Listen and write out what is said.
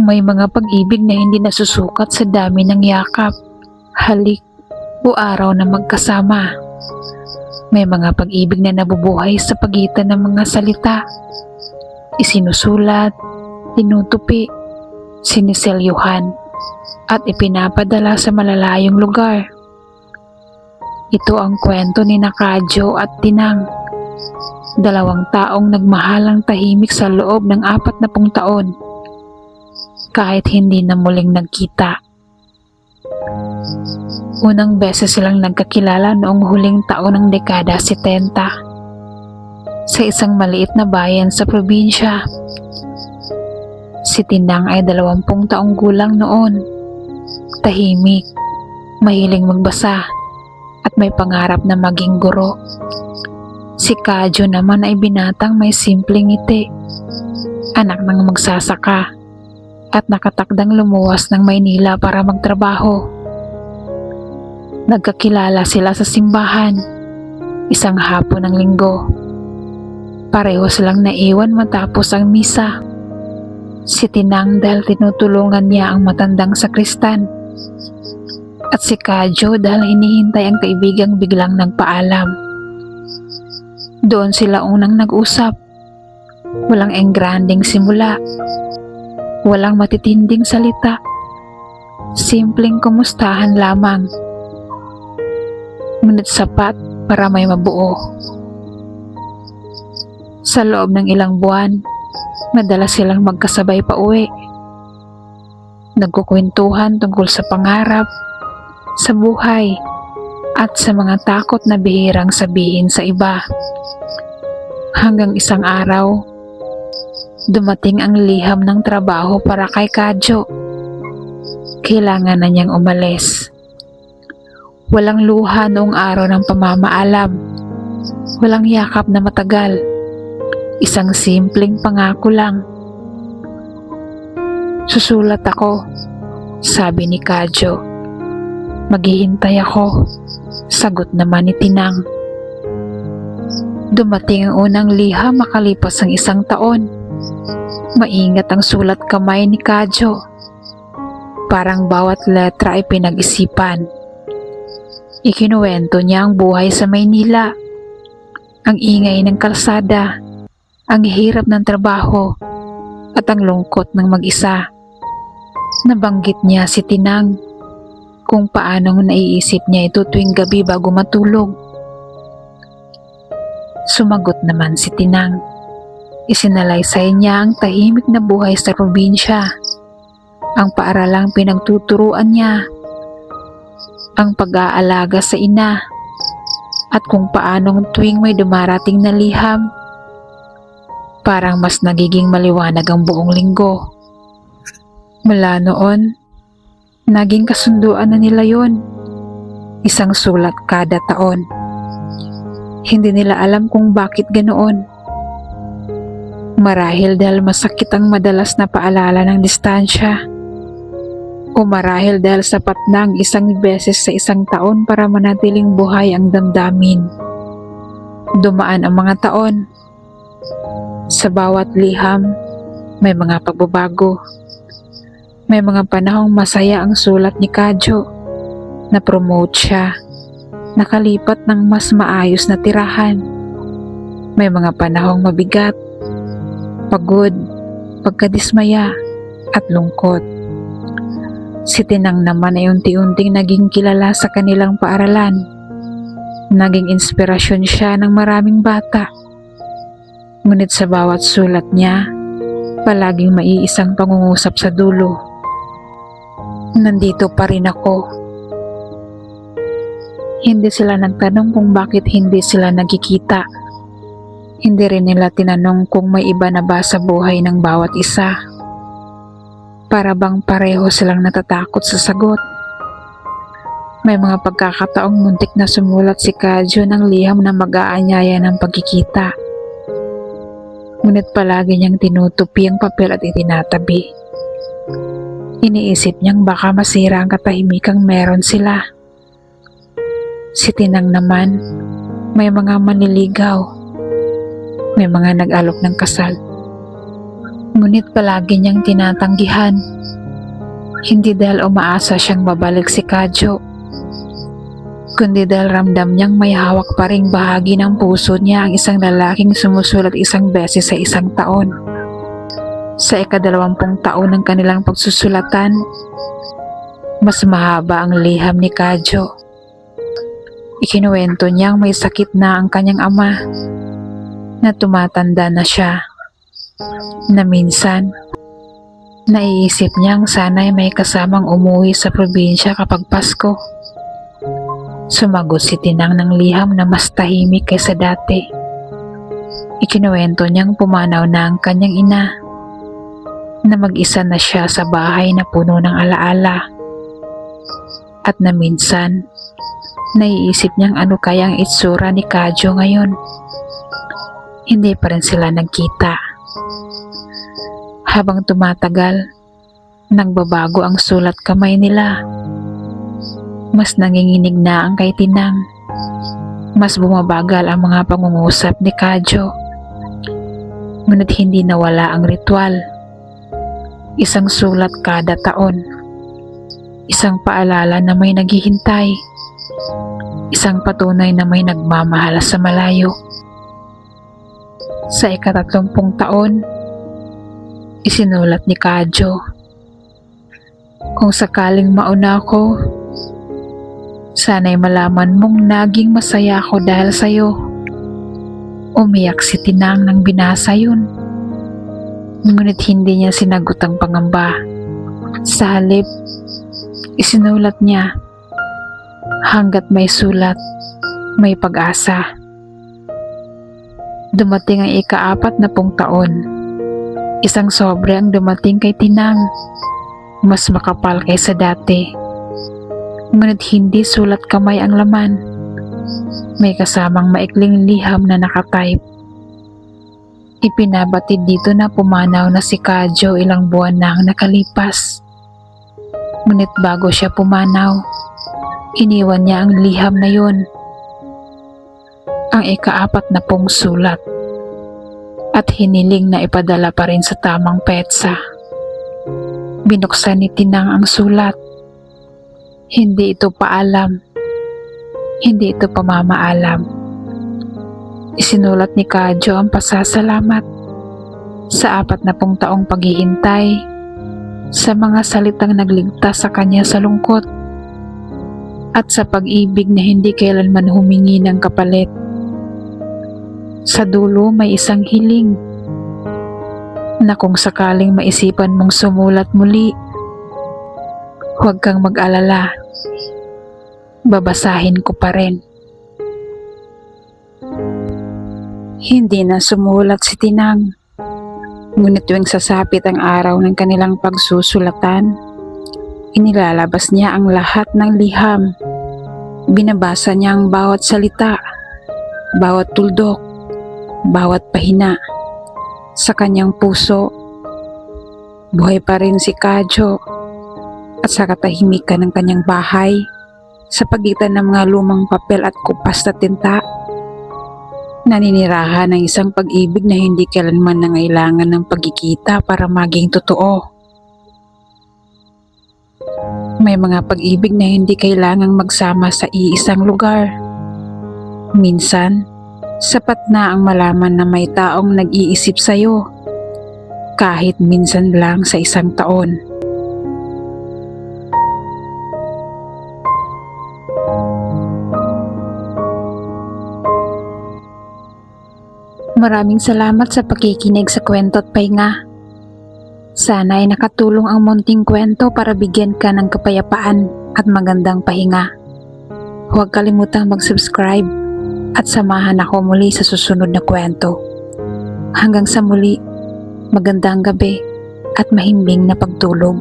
May mga pag-ibig na hindi nasusukat sa dami ng yakap, halik o araw na magkasama. May mga pag-ibig na nabubuhay sa pagitan ng mga salita, isinusulat, tinutupi, siniselyuhan, at ipinapadala sa malalayong lugar. Ito ang kwento ni Kadyo at Tinang, dalawang taong nagmahalang tahimik sa loob ng 40 taon, kahit hindi na muling nagkita. Unang beses silang nagkakilala noong huling taon ng dekada 70 sa isang maliit na bayan sa probinsya. Si Tinang ay 20 taong gulang noon, tahimik, mahiling magbasa, at may pangarap na maging guro. Si Kadyo naman ay binatang may simpleng ngiti, anak ng magsasaka, at nakatakdang lumuwas ng Maynila para magtrabaho. Nagkakilala sila sa simbahan, isang hapon ng linggo. Pareho silang naiwan matapos ang misa. Si Tinang dahil tinutulungan niya ang matandang sakristan, at si Kadyo dahil hinihintay ang kaibigang biglang nagpaalam. Doon sila unang nag-usap. Walang engranding simula, walang matitinding salita, simpleng kumustahan lamang, ngunit sapat para may mabuo. Sa loob ng ilang buwan, madalas silang magkasabay pa uwi. Nagkukwentuhan tungkol sa pangarap, sa buhay, at sa mga takot na bihirang sabihin sa iba. Hanggang isang araw, dumating ang liham ng trabaho para kay Kadyo. Kailangan na niyang umalis. Walang luha noong araw ng pamamaalam. Walang yakap na matagal. Isang simpleng pangako lang. Susulat ako, sabi ni Kadyo. Maghihintay ako, sagot naman ni Tinang. Dumating ang unang liham makalipas ang 1 taon. Maingat ang sulat kamay ni Kadyo. Parang bawat letra ay pinag-isipan. Ikinuwento niya ang buhay sa Maynila, ang ingay ng kalsada, ang hirap ng trabaho, at ang lungkot ng mag-isa. Nabanggit niya si Tinang, kung paanong naiisip niya ito tuwing gabi bago matulog. Sumagot naman si Tinang. Isinalaysay niya ang tahimik na buhay sa probinsya, ang paaralang pinagtuturuan niya, ang pag-aalaga sa ina, at kung paanong tuwing may dumarating na liham, parang mas nagiging maliwanag ang buong linggo. Mula noon, naging kasunduan na nila yon, 1 sulat kada taon. Hindi nila alam kung bakit ganoon. Marahil dahil masakit ang madalas na paalala ng distansya, o marahil dahil sapat na ang 1 beses sa 1 taon para manatiling buhay ang damdamin. Dumaan ang mga taon. Sa bawat liham, may mga pagbabago. May mga panahong masaya ang sulat ni Kadyo. Na-promote siya. Nakalipat ng mas maayos na tirahan. May mga panahong mabigat, pagod, pagkadismaya, at lungkot. Si Tinang naman ay unti-unting naging kilala sa kanilang paaralan. Naging inspirasyon siya ng maraming bata. Ngunit sa bawat sulat niya, palaging maiisang pangungusap sa dulo. Nandito pa rin ako. Hindi sila nagtanong kung bakit hindi sila nagkikita. Hindi rin nila tinanong kung may iba na ba sa buhay ng bawat isa. Para bang pareho silang natatakot sa sagot. May mga pagkakataong muntik na sumulat si Kadyo ng liham na mag-aanyaya ng pagkikita. Ngunit palagi niyang tinutupi ang papel at itinatabi. Iniisip niyang baka masira ang katahimikang meron sila. Si Tinang naman, may mga manliligaw, may mga nag-alok ng kasal. Ngunit palagi niyang tinatanggihan Hindi dahil umaasa siyang babalik si Kadyo, kundi dahil ramdam niyang may hawak pa ring bahagi ng puso niya ang isang lalaking sumusulat isang beses sa isang taon. Sa ika-20 taon ng kanilang pagsusulatan, mas mahaba ang liham ni Kadyo. Ikinuwento niyang may sakit na ang kanyang ama, na tumatanda na siya, na minsan naiisip niyang sana'y may kasamang umuwi sa probinsya kapag Pasko. Sumagot si Tinang ng liham na mas tahimik kaysa dati. Ikinuwento niyang pumanaw na ang kanyang ina, na mag-isa na siya sa bahay na puno ng alaala, at na minsan naiisip niyang ano kayang itsura ni Kadyo ngayon. Hindi pa rin sila nagkita. Habang tumatagal, nagbabago ang sulat kamay nila. Mas nanginginig na ang kay Tinang. Mas bumabagal ang mga pangungusap ni Kadyo. Ngunit hindi nawala ang ritual. Isang sulat kada taon. Isang paalala na may naghihintay. Isang patunay na may nagmamahal sa malayo. Sa ika-30 taon, isinulat ni Kadyo, "Kung sakaling mauna ako, sana'y malaman mong naging masaya ako dahil sa'yo." Umiyak si Tinang nang binasa yun. Ngunit hindi niya sinagot ang pangamba. Sa halip, isinulat niya, "Hanggat may sulat, may pag-asa." Dumating ang ika-40 taon. Isang sobre ang dumating kay Tinang. Mas makapal kaysa dati. Ngunit hindi sulat kamay ang laman. May kasamang maikling liham na nakatype. Ipinabatid dito na pumanaw na si Kadyo ilang buwan na ang nakalipas. Ngunit bago siya pumanaw, iniwan niya ang liham na yun. Ang ika-40 sulat. At hiniling na ipadala pa rin sa tamang petsa. Binuksan ni Tinang ang sulat. Hindi ito paalam. Hindi ito pamamaalam. Isinulat ni Kadyo ang pasasalamat sa 40 taong paghihintay, sa mga salitang nagligtas sa kanya sa lungkot, at sa pag-ibig na hindi kailanman humingi ng kapalit. Sa dulo may isang hiling na kung sakaling maisipan mong sumulat muli, huwag kang mag-alala, babasahin ko pa rin. Hindi na sumulat si Tinang. Ngunit tuwing sasapit ang araw ng kanilang pagsusulatan, inilalabas niya ang lahat ng liham. Binabasa niya ang bawat salita, bawat tuldok, bawat pahina. Sa kanyang puso, buhay pa rin si Kadyo, at sa katahimikan ng kanyang bahay, sa pagitan ng mga lumang papel at kupas na tinta, naninirahan ng isang pag-ibig na hindi kailanman nangailangan ng pagkikita para maging totoo. May mga pag-ibig na hindi kailangang magsama sa iisang lugar. Minsan, sapat na ang malaman na may taong nag-iisip sa'yo, kahit minsan lang sa isang taon. Maraming salamat sa pakikinig sa Kwento at Pahinga. Sana ay nakatulong ang munting kwento para bigyan ka ng kapayapaan at magandang pahinga. Huwag kalimutang mag-subscribe at samahan ako muli sa susunod na kwento. Hanggang sa muli, magandang gabi at mahimbing na pagtulog.